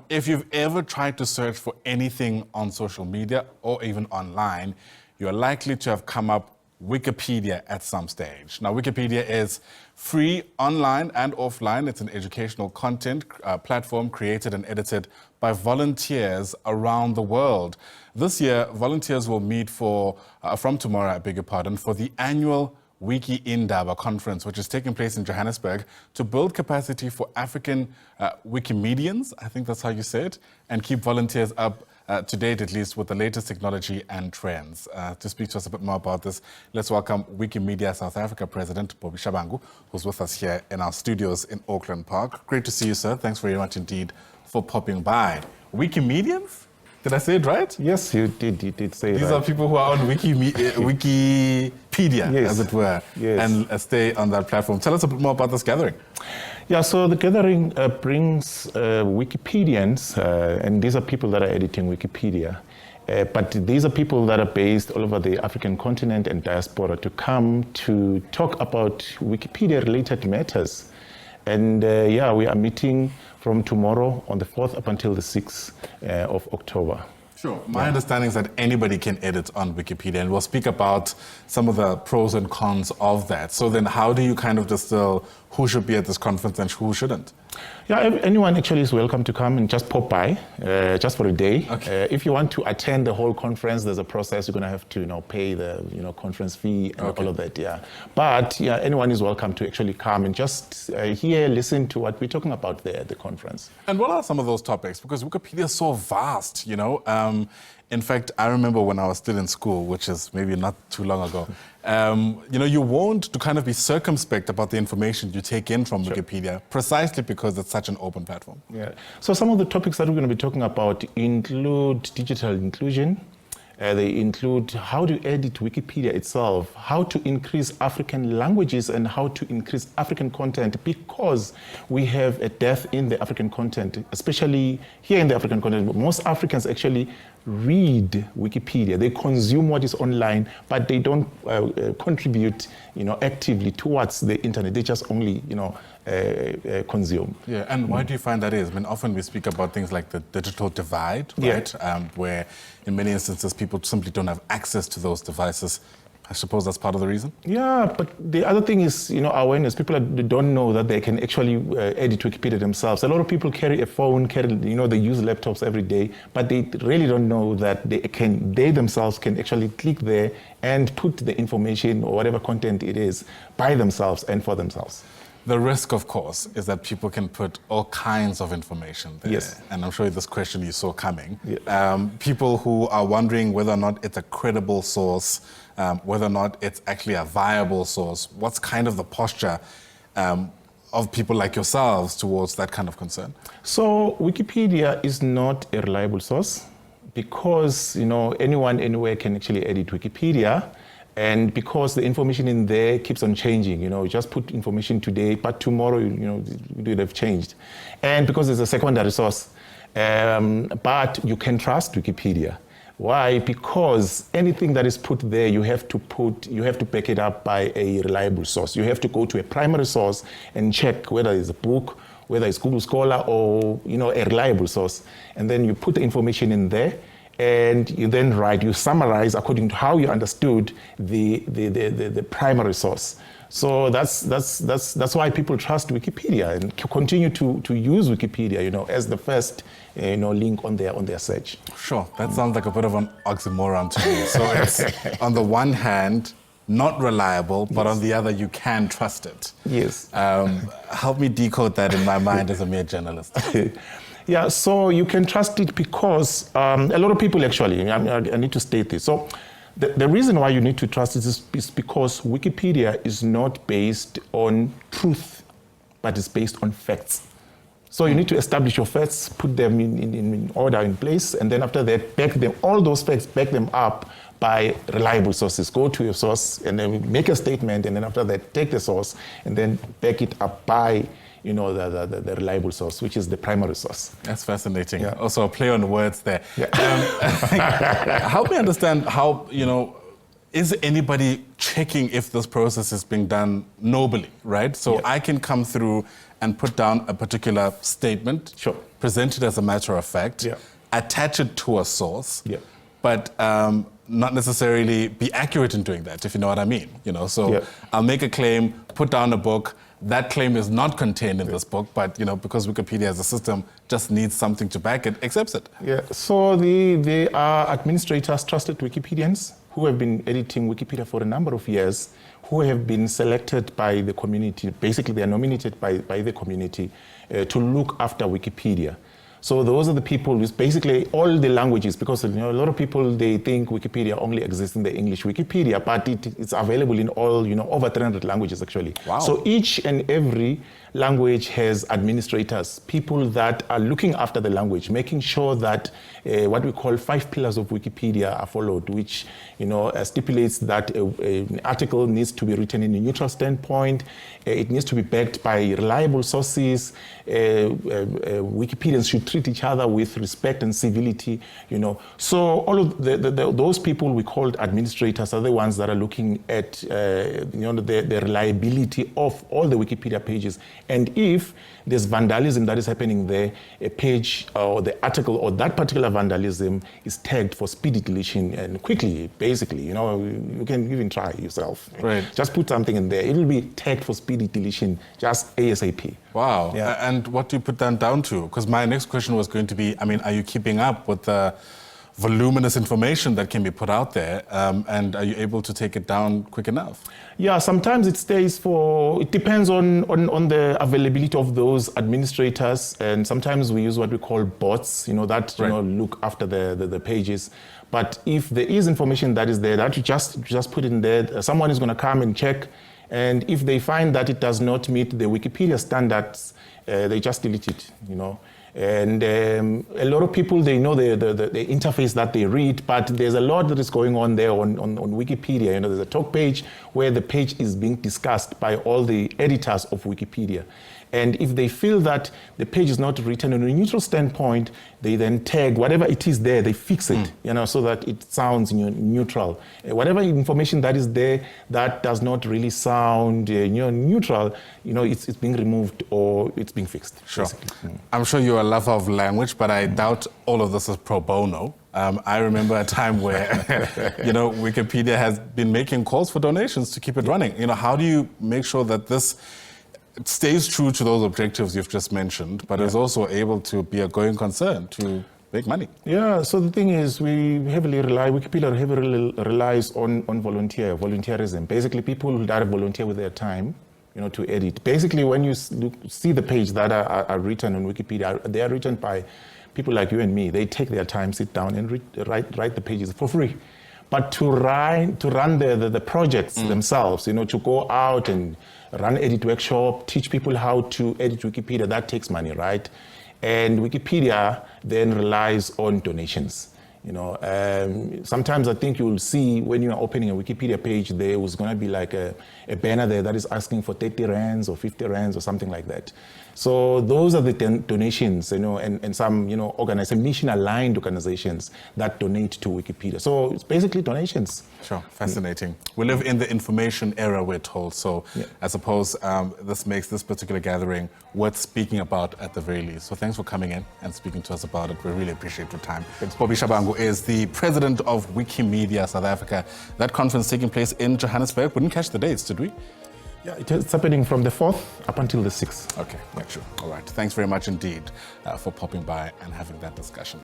if you've ever tried to search for anything on social media or even online, you're likely to have come up Wikipedia at some stage. Now, Wikipedia is free online and offline. It's an educational content platform created and edited by volunteers around the world. This year, volunteers will meet from tomorrow, I beg your pardon, for the annual WikiIndaba Conference, which is taking place in Johannesburg, to build capacity for African Wikimedians, I think that's how you say it, and keep volunteers up to date, at least, with the latest technology and trends. To speak to us a bit more about this, let's welcome Wikimedia South Africa President Bobby Shabangu, who's with us here in our studios in Auckland Park. Great to see you, sir. Thanks very much indeed for popping by. Wikimedians? Did I say it right? Yes, you did say it right. These are people who are on Wikipedia, yes, as it were, yes, and stay on that platform. Tell us a bit more about this gathering. Yeah, so the gathering brings Wikipedians, and these are people that are editing Wikipedia. But these are people that are based all over the African continent and diaspora to come to talk about Wikipedia-related matters. And yeah, we are meeting from tomorrow on the 4th up until the 6th of October. Sure. My understanding is that anybody can edit on Wikipedia, and we'll speak about some of the pros and cons of that. So then how do you kind of distill who should be at this conference and who shouldn't? Yeah, anyone actually is welcome to come and just pop by, just for a day. Okay. If you want to attend the whole conference, there's a process. You're going to have to, pay the, conference fee and all of that. Yeah. But yeah, anyone is welcome to actually come and just hear, listen to what we're talking about there at the conference. And what are some of those topics? Because Wikipedia is so vast, In fact, I remember when I was still in school, which is maybe not too long ago, you want to kind of be circumspect about the information you take in from Wikipedia, precisely because it's such an open platform. Yeah. So some of the topics that we're going to be talking about include digital inclusion. They include how to edit Wikipedia itself, how to increase African languages and how to increase African content, because we have a dearth in the African content, especially here in the African continent. Most Africans actually read Wikipedia. They consume what is online, but they don't contribute, actively towards the internet. They just only, consume. Yeah, and why do you find that is? I mean, often we speak about things like the digital divide, right? Yeah. Where in many instances people simply don't have access to those devices. I suppose that's part of the reason? Yeah, but the other thing is, awareness. People don't know that they can actually edit Wikipedia themselves. A lot of people carry a phone, they use laptops every day, but they really don't know that they themselves can actually click there and put the information or whatever content it is by themselves and for themselves. The risk, of course, is that people can put all kinds of information there. Yes. And I'm sure this question you saw coming. Yeah. People who are wondering whether or not it's a credible source, whether or not it's actually a viable source. What's kind of the posture of people like yourselves towards that kind of concern? So Wikipedia is not a reliable source because, anyone, anywhere can actually edit Wikipedia. And because the information in there keeps on changing, you just put information today, but tomorrow, it would have changed. And because it's a secondary source, but you can trust Wikipedia. Why? Because anything that is put there, you have to back it up by a reliable source. You have to go to a primary source and check whether it's a book, whether it's Google Scholar or, a reliable source. And then you put the information in there. And you then you summarize according to how you understood the primary source. So that's why people trust Wikipedia and continue to use Wikipedia, as the first, link on their search. Sure, that sounds like a bit of an oxymoron to me. So it's on the one hand not reliable, but on the other you can trust it. Yes. Help me decode that in my mind as a mere journalist. Yeah, so you can trust it because a lot of people actually, I need to state this. So the reason why you need to trust it is because Wikipedia is not based on truth, but it's based on facts. So you need to establish your facts, put them in order, in place, and then after that, all those facts, back them up by reliable sources. Go to your source and then make a statement, and then after that, take the source and then back it up by the reliable source, which is the primary source. That's fascinating. Yeah. Also, a play on the words there. Yeah. Help me understand how, is anybody checking if this process is being done nobly, right? So I can come through and put down a particular statement, Sure. present it as a matter of fact, Yeah. attach it to a source, Yeah. but not necessarily be accurate in doing that, if you know what I mean. So Yeah. I'll make a claim, put down a book. That claim is not contained in this book, but because Wikipedia as a system just needs something to back it, accepts it. Yeah, so they are administrators, trusted Wikipedians, who have been editing Wikipedia for a number of years, who have been selected by the community. Basically, they are nominated by the community to look after Wikipedia. So those are the people with basically all the languages, because a lot of people, they think Wikipedia only exists in the English Wikipedia, but it's available in all, over 300 languages actually. Wow. So each and every language has administrators, people that are looking after the language, making sure that what we call 5 pillars of Wikipedia are followed, which stipulates that an article needs to be written in a neutral standpoint, it needs to be backed by reliable sources, Wikipedians should treat each other with respect and civility, So all of those people we called administrators are the ones that are looking at the reliability of all the Wikipedia pages. And if there's vandalism that is happening there, a page or the article or that particular vandalism is tagged for speedy deletion and quickly, basically, you can even try yourself. Right. Just put something in there. It will be tagged for speedy deletion, just ASAP. Wow. Yeah. And what do you put that down to? Because my next question was going to be, are you keeping up with the voluminous information that can be put out there, and are you able to take it down quick enough? Yeah, sometimes it depends on the availability of those administrators, and sometimes we use what we call bots, that look after the pages. But if there is information that is there, that you just put it in there, someone is going to come and check, and if they find that it does not meet the Wikipedia standards, they just delete it, And a lot of people, they know the interface that they read, but there's a lot that is going on there on Wikipedia. There's a talk page where the page is being discussed by all the editors of Wikipedia. And if they feel that the page is not written on a neutral standpoint, they then tag whatever it is there, they fix it, so that it sounds neutral. Whatever information that is there that does not really sound neutral, it's being removed or it's being fixed. Sure. I'm sure you're a lover of language, but I doubt all of this is pro bono. I remember a time where, Wikipedia has been making calls for donations to keep it running. How do you make sure that this stays true to those objectives you've just mentioned, but is also able to be a going concern to make money? Yeah, so the thing is, Wikipedia heavily relies on volunteerism. Basically, people that volunteer with their time, to edit. Basically, when you see the page that are written on Wikipedia, they are written by people like you and me. They take their time, sit down, and write the pages for free. But to run the projects themselves, to go out and run edit workshop, teach people how to edit Wikipedia, that takes money, right? And Wikipedia then relies on donations. Sometimes I think you'll see when you are opening a Wikipedia page, there was going to be like a banner there that is asking for 30 rands or 50 rands or something like that. So those are the donations, and some, mission-aligned organizations that donate to Wikipedia. So it's basically donations. Sure, fascinating. We live in the information era, we're told. So I suppose this makes this particular gathering worth speaking about at the very least. So thanks for coming in and speaking to us about it. We really appreciate your time. Bobby Shabangu is the president of Wikimedia South Africa. That conference taking place in Johannesburg. We didn't catch the dates, did we? Yeah, it's happening from the 4th up until the 6th. Okay, sure. All right. Thanks very much indeed for popping by and having that discussion.